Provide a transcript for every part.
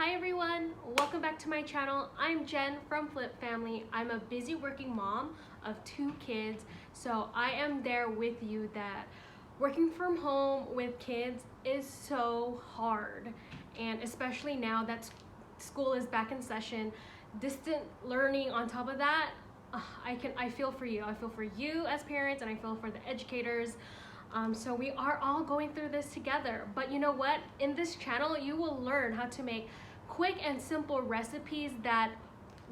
Hi everyone, welcome back to my channel. I'm Jen from Flip Family. I'm a busy working mom of 2 kids, so I am there with you that working from home with kids is so hard, and especially now that school is back in session, distant learning on top of that. I feel for you. I feel for you as parents, and I feel for the educators. So we are all going through this together. But you know what? In this channel, you will learn how to make quick and simple recipes that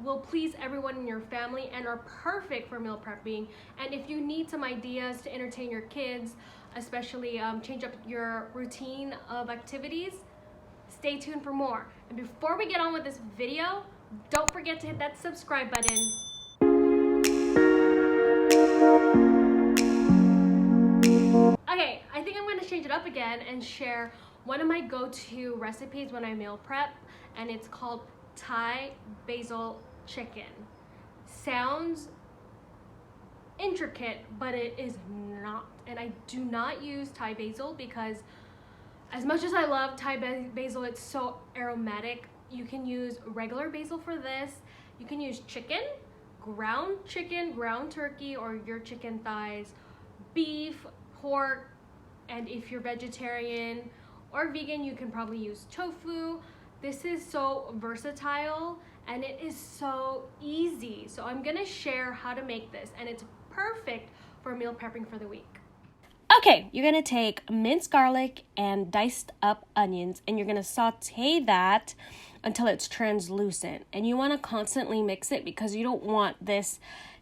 will please everyone in your family and are perfect for meal prepping. And if you need some ideas to entertain your kids, especially change up your routine of activities, stay tuned for more. And before we get on with this video, don't forget to hit that subscribe button. Okay, I think I'm gonna change it up again and share one of my go-to recipes when I meal prep, and it's called Thai Basil Chicken. Sounds intricate, but it is not. And I do not use Thai basil because as much as I love Thai basil, it's so aromatic. You can use regular basil for this. You can use chicken, ground turkey, or your chicken thighs, beef, pork, and if you're vegetarian or vegan, you can probably use tofu. This is so versatile and it is so easy. So I'm gonna share how to make this, and it's perfect for meal prepping for the week. Okay, you're gonna take minced garlic and diced up onions, and you're gonna saute that until it's translucent. And you wanna constantly mix it because you don't want this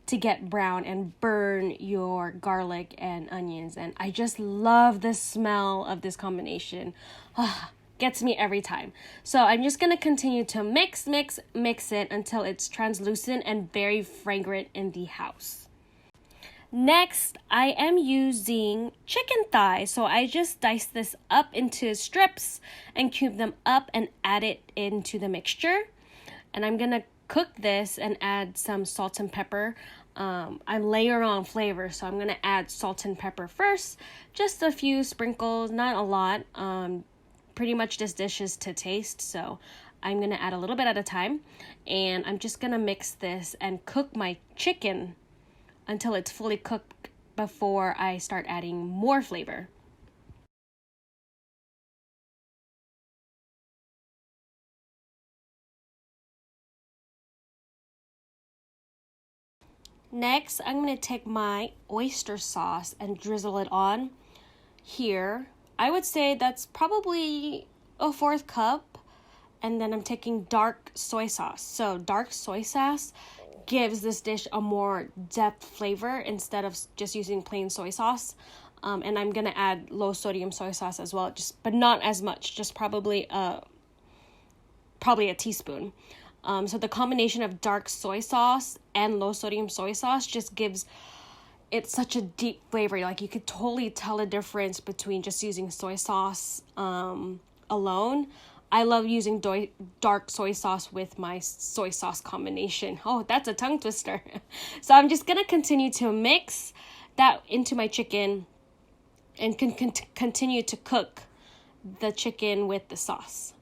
to get brown and burn your garlic and onions. And I just love the smell of this combination. Gets me every time. So I'm just gonna continue to mix it until it's translucent and very fragrant in the house. Next, I am using chicken thighs. So I just dice this up into strips and cube them up and add it into the mixture. And I'm gonna cook this and add some salt and pepper. I'm layering on flavor, so I'm gonna add salt and pepper first, just a few sprinkles, not a lot. Pretty much this dish is to taste, so I'm gonna add a little bit at a time, and I'm just gonna mix this and cook my chicken until it's fully cooked before I start adding more flavor. Next, I'm going to take my oyster sauce and drizzle it on here. I would say that's probably a 1/4 cup. And then I'm taking dark soy sauce. So dark soy sauce gives this dish a more depth flavor instead of just using plain soy sauce. And I'm going to add low sodium soy sauce as well, but not as much, just probably a teaspoon. So the combination of dark soy sauce and low sodium soy sauce just gives it such a deep flavor. Like you could totally tell the difference between just using soy sauce alone. I love using dark soy sauce with my soy sauce combination. Oh, that's a tongue twister. So I'm just gonna continue to mix that into my chicken and continue to cook the chicken with the sauce.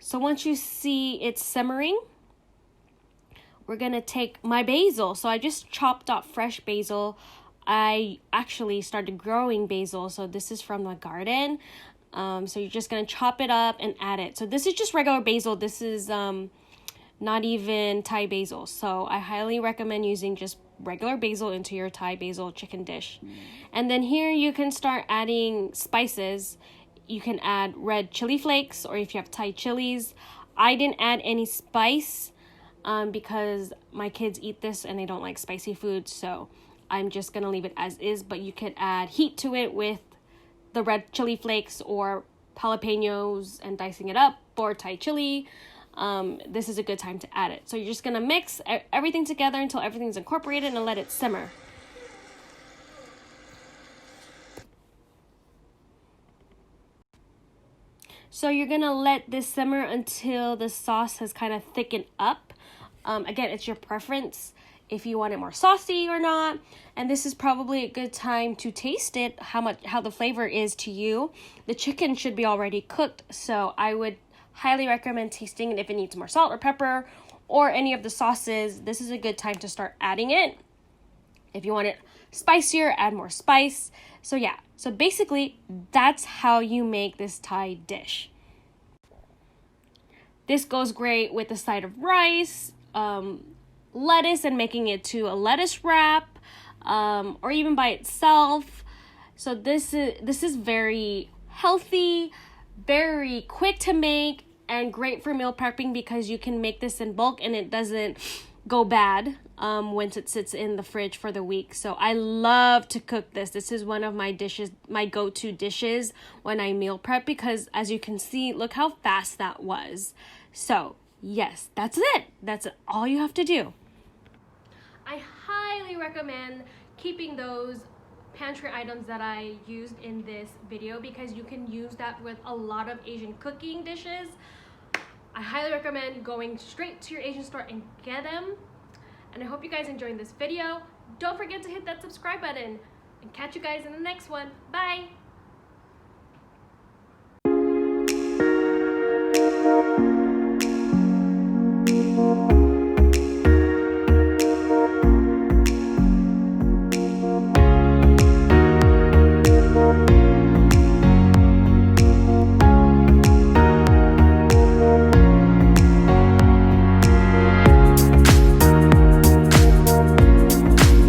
So once you see it's simmering, we're gonna take my basil. So I just chopped up fresh basil. I actually started growing basil, so this is from the garden. So you're just gonna chop it up and add it. So this is just regular basil. This is not even Thai basil. So I highly recommend using just regular basil into your Thai basil chicken dish. And then here you can start adding spices. You can add red chili flakes, or if you have Thai chilies. I didn't add any spice because my kids eat this and they don't like spicy food, so I'm just going to leave it as is. But you could add heat to it with the red chili flakes or jalapenos and dicing it up, or Thai chili. This is a good time to add it. So you're just going to mix everything together until everything's incorporated and let it simmer. So you're gonna let this simmer until the sauce has kind of thickened up. Again, it's your preference. if you want it more saucy or not. And this is probably a good time to taste it, how the flavor is to you. The chicken should be already cooked, so I would highly recommend tasting it if it needs more salt or pepper or any of the sauces. This is a good time to start adding it. If you want it spicier, add more spice. So yeah, so basically that's how you make this Thai dish. This goes great with a side of rice, lettuce, and making it to a lettuce wrap, or even by itself. So this is very healthy, very quick to make, and great for meal prepping because you can make this in bulk and it doesn't go bad once it sits in the fridge for the week. So I love to cook this. This is one of my dishes, my go-to dishes when I meal prep, because as you can see, look how fast that was. So yes, that's it. That's all you have to do. I highly recommend keeping those pantry items that I used in this video because you can use that with a lot of Asian cooking dishes. I highly recommend going straight to your Asian store and get them. And I hope you guys enjoyed this video. Don't forget to hit that subscribe button and catch you guys in the next one. Bye!